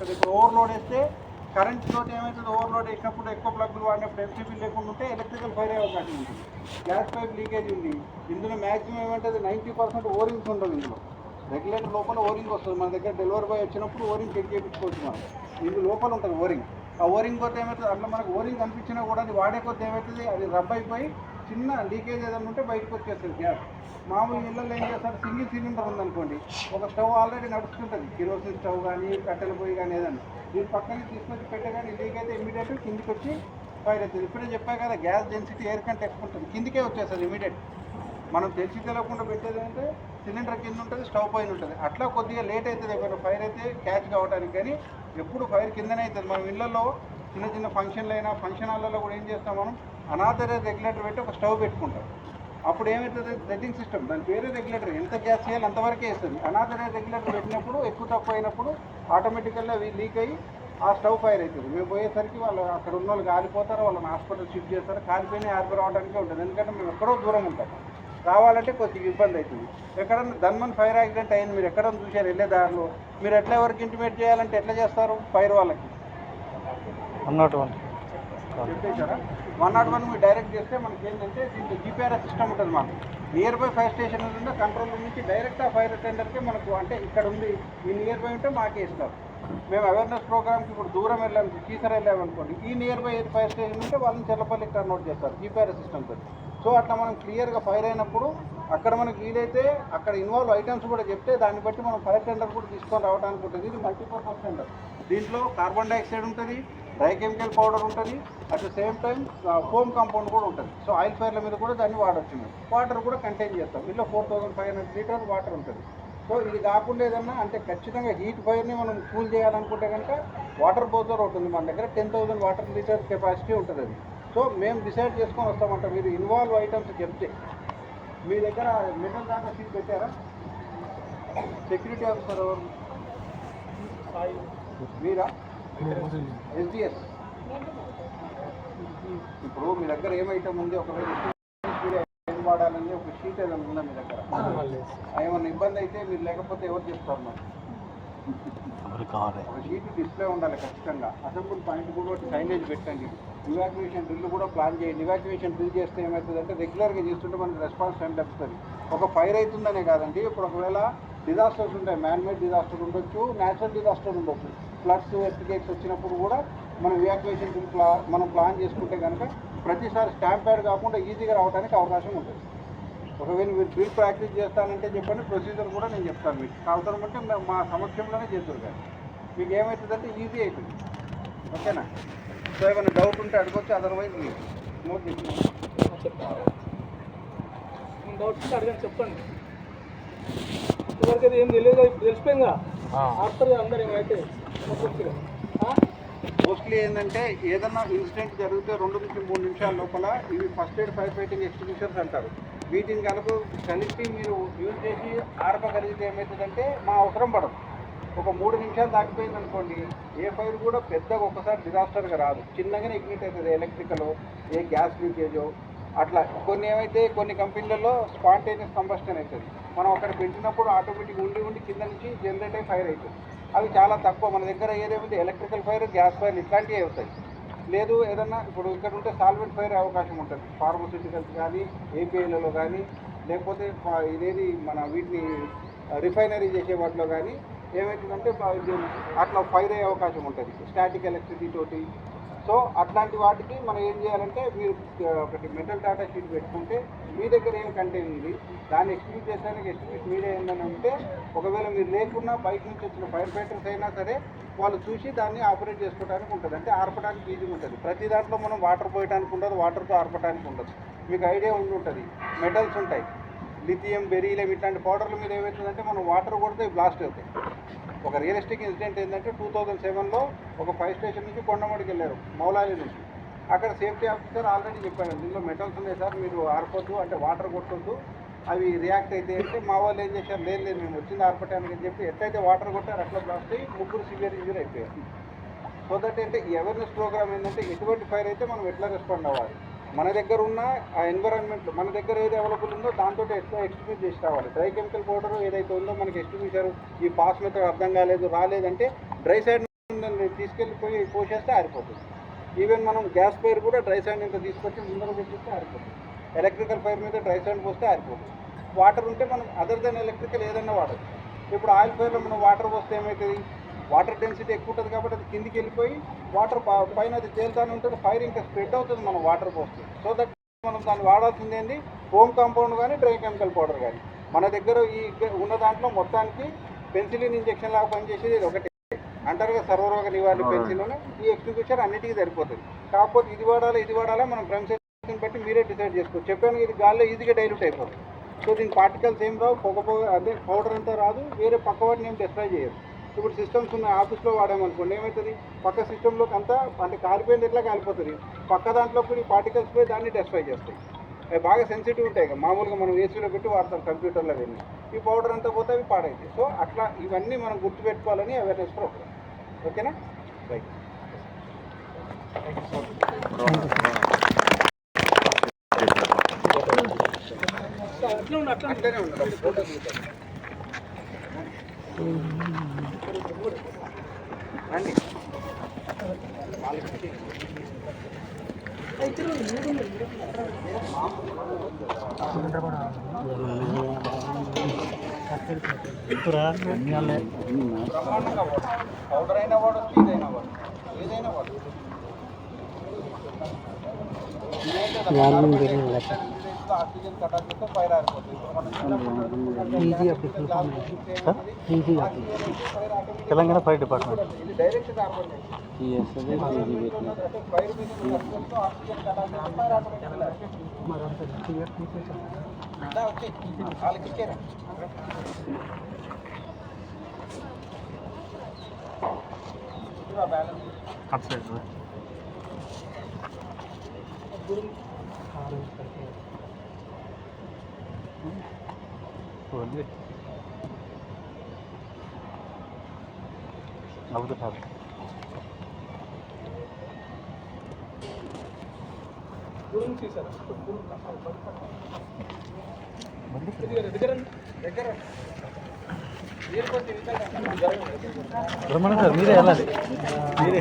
ఉంటుంది. ఇప్పుడు ఓవర్లోడ్ వేస్తే కరెంట్ తోటి ఏమవుతుంది, ఓవర్లోడ్ వేసినప్పుడు ఎక్కువ ప్లగ్లు వాడినప్పుడు ఎంసీబీ లేకుండా ఉంటే ఎలక్ట్రికల్ ఫైర్ అయ్యే అవకాశం ఉంటుంది. గ్యాస్ పైప్ లీకేజ్ ఉంది, ఇందులో మ్యాక్సిమం ఏమంటుంది 90% ఓరింగ్స్ ఉండవు. ఇందులో రెగ్యులేటర్ లోపల ఓరింగ్ వస్తుంది. మన దగ్గర డెలివరీ బాయ్ వచ్చినప్పుడు ఓరింగ్ చెక్ చేయించుకోవచ్చు. మనం ఇందు లోపల ఉంటుంది ఓరింగ్. ఆ ఓరింగ్ కొద్ది ఏమవుతుంది, అట్లా మనకు ఓరింగ్ కనిపించినా కూడా అది వాడే కొద్ది ఏమవుతుంది, అది రబ్ అయిపోయి చిన్న లీకేజ్ ఏదైనా ఉంటే బయటకు వచ్చేస్తుంది గ్యాస్. మామూలు ఇళ్ళల్లో ఏం చేస్తారు, సింగిల్ సిలిండర్ ఉందనుకోండి, ఒక స్టవ్ ఆల్రెడీ నడుస్తుంటుంది, కిరోసిన్ స్టవ్ కానీ కట్టెల పొయ్యి కానీ ఏదన్నా, దీని పక్కనే తీసుకొచ్చి పెట్టే కానీ లీక్ అయితే ఇమీడియట్గా కిందికి వచ్చి ఫైర్ అవుతుంది. ఇప్పుడే చెప్పా కదా, గ్యాస్ డెన్సిటీ ఎయిర్ కంటే ఎక్కువ ఉంటుంది, కిందికే వచ్చేస్తుంది ఇమీడియట్. మనం తెలిసి తెలవకుండా పెట్టేది అంటే సిలిండర్ కింద ఉంటుంది, స్టవ్ పైన ఉంటుంది. అట్లా కొద్దిగా లేట్ అవుతుంది ఏమైనా ఫైర్ అయితే క్యాచ్ కావడానికి. కానీ ఎప్పుడు ఫైర్ కిందనే అవుతుంది. మనం ఇళ్లలో చిన్న చిన్న ఫంక్షన్లు అయినా ఫంక్షన్ హాల్లో కూడా ఏం చేస్తాం, మనం అనాథరైజ్ రెగ్యులేటర్ పెట్టి ఒక స్టవ్ పెట్టుకుంటాం. అప్పుడు ఏమవుతుంది, సెట్టింగ్ సిస్టమ్, దాని పేరే రెగ్యులేటర్, ఎంత గ్యాస్ చేయాలి అంతవరకే వేస్తుంది. అనాథరైజ్ రెగ్యులేటర్ పెట్టినప్పుడు ఎక్కువ తక్కువ అయినప్పుడు ఆటోమేటికల్గా అవి లీక్ అయ్యి ఆ స్టవ్ ఫైర్ అవుతుంది. మేము పోయేసరికి వాళ్ళు అక్కడ ఉన్న వాళ్ళు కాలిపోతారు, వాళ్ళని హాస్పిటల్ షిఫ్ట్ చేస్తారు. కాలిపోయినా ఆర్పి రావడానికే ఉంటుంది, ఎందుకంటే మేము ఎక్కడో దూరం ఉంటాం. రావాలంటే కొద్దిగా ఇబ్బంది అవుతుంది. ఎక్కడన్నా ధన్మన్ ఫైర్ యాక్సిడెంట్ అయింది, మీరు ఎక్కడన్నా చూశారు వెళ్ళే దారిలో, మీరు ఎట్లా ఎవరికి ఇంటిమేట్ చేయాలంటే ఎట్లా చేస్తారు, ఫైర్ వాళ్ళకి 101 చెప్పేశారా. 101 మీరు డైరెక్ట్ చేస్తే మనకి ఏంటంటే దీంట్లో జీపీఆర్ఎస్ సిస్టమ్ ఉంటుంది. మనకు నియర్ బై ఫైర్ స్టేషన్ ఉంటే కంట్రోల్ రూమ్ నుంచి డైరెక్ట్ ఆ ఫైర్ అటెండర్కి మనకు అంటే ఇక్కడ ఉంది ఈ నియర్ బై ఉంటే మాకే ఇస్తారు. మేము అవేర్నెస్ ప్రోగ్రామ్కి ఇప్పుడు దూరం వెళ్ళాము, కీసర వెళ్ళామనుకోండి, ఈ నియర్ బై ఫైర్ స్టేషన్ ఉంటే వాళ్ళని చెల్లపల్లికి టర్న్అవుట్ చేస్తారు జీపీఆర్ఎస్ సిస్టమ్తో. సో అట్లా మనం క్లియర్గా ఫైర్ అయినప్పుడు అక్కడ మనకి వీలైతే అక్కడ ఇన్వాల్వ్ ఐటమ్స్ కూడా చెప్తే దాన్ని బట్టి మనం ఫైర్ టెండర్ కూడా తీసుకొని రావడానికి ఉంటుంది. ఇది మల్టీపర్పస్ టెండర్. దీంట్లో కార్బన్ డైఆక్సైడ్ ఉంటుంది, డ్రై కెమికల్ పౌడర్ ఉంటుంది, at the same time foam compound కూడా ఉంటుంది. సో ఆయిల్ ఫైర్ల మీద కూడా దాన్ని వాడచ్చు. మేము వాటర్ కూడా కంటైన్ చేస్తాం. ఇందులో 4500 లీటర్ వాటర్ ఉంటుంది. సో ఇది కాకుండా ఏదన్నా అంటే ఖచ్చితంగా హీట్ ఫైర్ని మనం కూల్ చేయాలనుకుంటే కనుక వాటర్ బోజర్ ఉంటుంది మన దగ్గర, 10,000 వాటర్ లీటర్ కెపాసిటీ ఉంటుంది అది. సో మేము డిసైడ్ చేసుకొని వస్తామంట. మీరు ఇన్వాల్వ్ ఐటమ్స్ చెప్తే మీ దగ్గర మెటల్ దాకా షీట్ పెట్టారా? సెక్యూరిటీ ఆఫీసర్ ఎవరు మీరా? ఎస్డిఎస్. ఇప్పుడు మీ దగ్గర ఏం ఐటమ్ ఉంది, ఒకవేళ ఏం వాడాలని ఒక షీట్ ఏదైనా ఉందా మీ దగ్గర? ఏమన్నా ఇబ్బంది అయితే మీరు లేకపోతే ఎవరు చెప్తారు? మరి ఒక షీట్ డిస్ప్లే ఉండాలి ఖచ్చితంగా. అసెంబ్లీ పాయింట్ కూడా ఒకటి సైనేజ్ పెట్టండి. ఇవాక్యుయేషన్ డ్రిల్ కూడా ప్లాన్ చేయండి. ఇవాక్యుయేషన్ డ్రిల్ చేస్తే ఏమవుతుందంటే రెగ్యులర్గా చేస్తుంటే మనకి రెస్పాన్స్ టైం తప్పుతుంది. ఒక ఫైర్ అవుతుందనే కాదండి, ఇప్పుడు ఒకవేళ డిజాస్టర్స్ ఉంటాయి, మ్యాన్మేడ్ డిజాస్టర్ ఉండొచ్చు, న్యాచురల్ డిజాస్టర్ ఉండొచ్చు. ఫ్లడ్స్, ఎర్త్క్వేక్స్ వచ్చినప్పుడు కూడా మనం ఇవాక్యుయేషన్ డ్రిల్ మనం ప్లాన్ చేసుకుంటే కనుక ప్రతిసారి స్టాంప్ ప్యాడ్ కాకుండా ఈజీగా రావడానికి అవకాశం ఉంటుంది. ఒకవేళ మీరు డ్రిల్ ప్రాక్టీస్ చేస్తానంటే చెప్పండి, ప్రొసీజర్ కూడా నేను చెప్తాను మీకు. కావాలంటే మా సమక్షంలోనే చేద్దరు కానీ మీకు ఏమవుతుందంటే ఈజీ అవుతుంది. ఓకేనా? సో ఏమైనా డౌట్ ఉంటే అడగొచ్చు, అదర్వైజ్ మీకు నోట్ చెప్తాను. డౌట్స్ అడగండి, చెప్పండి. ఇవరికి ఏం తెలియదు, ఇప్పుడు తెలిసిపోయిందా? ఆఫ్టర్ అందరు ఏమైతే మోస్ట్లీ ఏంటంటే ఏదన్నా ఇన్సిడెంట్ జరిగితే 2 నుంచి 3 నిమిషాల లోపల ఇవి first aid fire fighting extinguishers అంటారు. వీటిని కనుక కలిపి మీరు యూజ్ చేసి ఆర్పగలిగితే ఏమవుతుందంటే మా అవసరం పడదు. ఒక 3 నిమిషాలు దాటిపోయింది అనుకోండి, ఏ ఫైర్ కూడా పెద్దగా ఒక్కసారి డిజాస్టర్గా రాదు, చిన్నగానే ఇగ్నిట్ అవుతుంది. ఎలక్ట్రికల్ ఏ గ్యాస్ లీకేజో అట్లా కొన్ని ఏమైతే కొన్ని కంపెనీలలో స్పాంటేనియస్ కంబస్షన్ అవుతుంది. మనం అక్కడ పెట్టినప్పుడు ఆటోమేటిక్ ఉండి కింద నుంచి జనరేట్ అయ్యి ఫైర్ అవుతుంది. అవి చాలా తక్కువ. మన దగ్గర ఏదేమిటి ఎలక్ట్రికల్ ఫైర్, గ్యాస్ ఫైర్ ఇట్లాంటివి అవుతాయి. లేదు ఏదన్నా ఇప్పుడు ఇక్కడ ఉంటే సాల్వెంట్ ఫైర్ అవకాశం ఉంటుంది. ఫార్మస్యూటికల్స్ కానీ ఏపీఐలలో కానీ లేకపోతే ఇదేది మన వీటిని రిఫైనరీ చేసే వాటిలో కానీ ఏమవుతుందంటే అట్లా ఫైర్ అయ్యే అవకాశం ఉంటుంది స్టాటిక్ ఎలక్ట్రిసిటీ తోటి. సో అట్లాంటి వాటికి మనం ఏం చేయాలంటే మీరు ఒకటి మెటల్ టాటా షీట్ పెట్టుకుంటే మీ దగ్గర ఏం కంటెంట్ ఉంది దాన్ని ఎస్టిమేట్ చేసడానికి ఎస్టిమేట్ మీరే ఏందని ఉంటే ఒకవేళ మీరు లేకున్నా బయట నుంచి వచ్చిన ఫైర్ ఫైటర్స్ అయినా సరే వాళ్ళు చూసి దాన్ని ఆపరేట్ చేసుకోవడానికి ఉంటుంది. అంటే ఆర్పడానికి ఈజీగా ఉంటుంది. ప్రతి దాంట్లో మనం వాటర్ పోయడానికి ఉండదు, వాటర్తో ఆర్పడానికి ఉండదు. మీకు ఐడియా ఉండి మెటల్స్ ఉంటాయి, లిథియం, బెరీలియం ఇట్లాంటి పౌడర్ల మీద ఏమవుతుందంటే మనం వాటర్ కొడితే బ్లాస్ట్ అవుతాయి. ఒక రియలిస్టిక్ ఇన్సిడెంట్ ఏంటంటే 2007లో ఒక ఫైర్ స్టేషన్ నుంచి కొండమడికి వెళ్ళారు మౌలాలి నుంచి. అక్కడ సేఫ్టీ ఆఫీసర్ ఆల్రెడీ చెప్పాను, దీనిలో మెటల్స్ ఉన్నాయి సార్, మీరు ఆర్పొద్దు అంటే వాటర్ కొట్టొద్దు, అవి రియాక్ట్ అయితే అంటే మా వాళ్ళు ఏం చేశారు, లేదు మేము వచ్చింది ఆర్పటానికి అని చెప్పి ఎట్లయితే వాటర్ కొట్టారు అట్లా బ్లాస్ట్ అయ్యి 3 సివియర్ ఇంజూరీ అయిపోయారు. సో దట్ అంటే ఈ అవేర్నెస్ ప్రోగ్రామ్ ఏంటంటే ఎటువంటి ఫైర్ అయితే మనం ఎట్లా రెస్పాండ్ అవ్వాలి, మన దగ్గర ఉన్న ఆ ఎన్విరాన్మెంట్ మన దగ్గర ఏది అవైలబుల్ ఉందో దాంతో ఎట్లా ఎక్స్టిబ్యూట్ చేసి రావాలి. డ్రై కెమికల్ పౌడర్ ఏదైతే ఉందో మనకి ఎక్స్టిబ్యూటర్ ఈ పాస్ మెథడ్ అర్థం కాలేదు రాలేదంటే డ్రై సైడ్ తీసుకెళ్ళిపోయి పోసేస్తే ఆరిపోతుంది. ఈవెన్ మనం గ్యాస్ ఫైర్ కూడా డ్రై శాండ్ ఇంత తీసుకొచ్చి ముందర పెట్టిస్తే ఆరిపోతుంది. ఎలక్ట్రికల్ ఫైర్ మీద డ్రై శాండ్ పోస్తే ఆరిపోతుంది. వాటర్ ఉంటే మనం అదర్ దెన్ ఎలక్ట్రికల్ ఏదైనా వాడచ్చు. ఇప్పుడు ఆయిల్ ఫైర్లో మనం వాటర్ పోస్తే ఏమవుతుంది, వాటర్ డెన్సిటీ ఎక్కువ ఉంటుంది కాబట్టి అది కిందికి వెళ్ళిపోయి వాటర్ పైన అది తేలుతానే ఉంటుంది, ఫైర్ ఇంకా స్ప్రెడ్ అవుతుంది మనం వాటర్ పోస్తే. సో దట్ మనం దాన్ని వాడాల్సింది ఏంటి, హోమ్ కాంపౌండ్ కానీ డ్రై కెమికల్ పౌడర్ కానీ. మన దగ్గర ఈ ఉన్న దాంట్లో మొత్తానికి పెన్సిలిన్ ఇంజెక్షన్ లాగా పనిచేసేది ఇది ఒకటి అంటారుగా, సర్వరోగ నివారణ పెన్సిల్. ఈ ఎక్స్టింగ్విషర్ అన్నిటికీ సరిపోతుంది. కాకపోతే ఇది వాడాలా మనం ప్రెమిసెస్ని బట్టి మీరే డిసైడ్ చేసుకోవచ్చు. చెప్పాను ఇది గాల్లో ఈజీగా డైల్యూట్ అయిపోతుంది. సో దీని పార్టికల్స్ ఏం రావు, పొగ అదే పౌడర్ అంతా రాదు, వేరే పక్క వాటిని ఏం డిస్ట్రాయ్ చేయదు. ఇప్పుడు సిస్టమ్స్ ఉన్నాయి, ఆఫీస్లో వాడామనుకోండి ఏమవుతుంది, పక్క సిస్టంలోకి అంతా అంటే కాలిపోయింది ఎట్లా కాలిపోతుంది, పక్క దాంట్లో ఈ పార్టికల్స్ పోయి దాన్ని డిస్ట్రాయ్ చేస్తాయి. అవి బాగా సెన్సిటివ్ ఉంటాయి కదా, మామూలుగా మనం ఏసీలో పెట్టి వాడతాం కంప్యూటర్లో వెళ్ళి, ఈ పౌడర్ అంతా పోతే అవి పాడైతాయి. సో అట్లా ఇవన్నీ మనం గుర్తుపెట్టుకోవాలని అవేర్నెస్ ప్రోగ్రామ్. ఓకేనా, రైట్. అట్లనే ఉండడం ఫోటో దిగుతాం రండి. బ్రహ్మాండంగా వాడు, పౌడర్ అయినా వాడు, ఏదైనా వాడు, ఏదైనా వాడు. ఆక్సిజన్ కట్టాలతో ఫైర్ ఆరిపోతుంది. తెలంగాణ ఫైర్ డిపార్ట్మెంట్ ఇది డైరెక్ట్ కార్బన్ ఫైర్ మీద ఆక్సిజన్ కట్టాలి ఫైర్ వచ్చి వాళ్ళకి ఇచ్చారా. నవ్వుతున్నారు. దగ్గర బ్రహ్మాండం సార్, మీరే వెళ్ళాలి. మీరే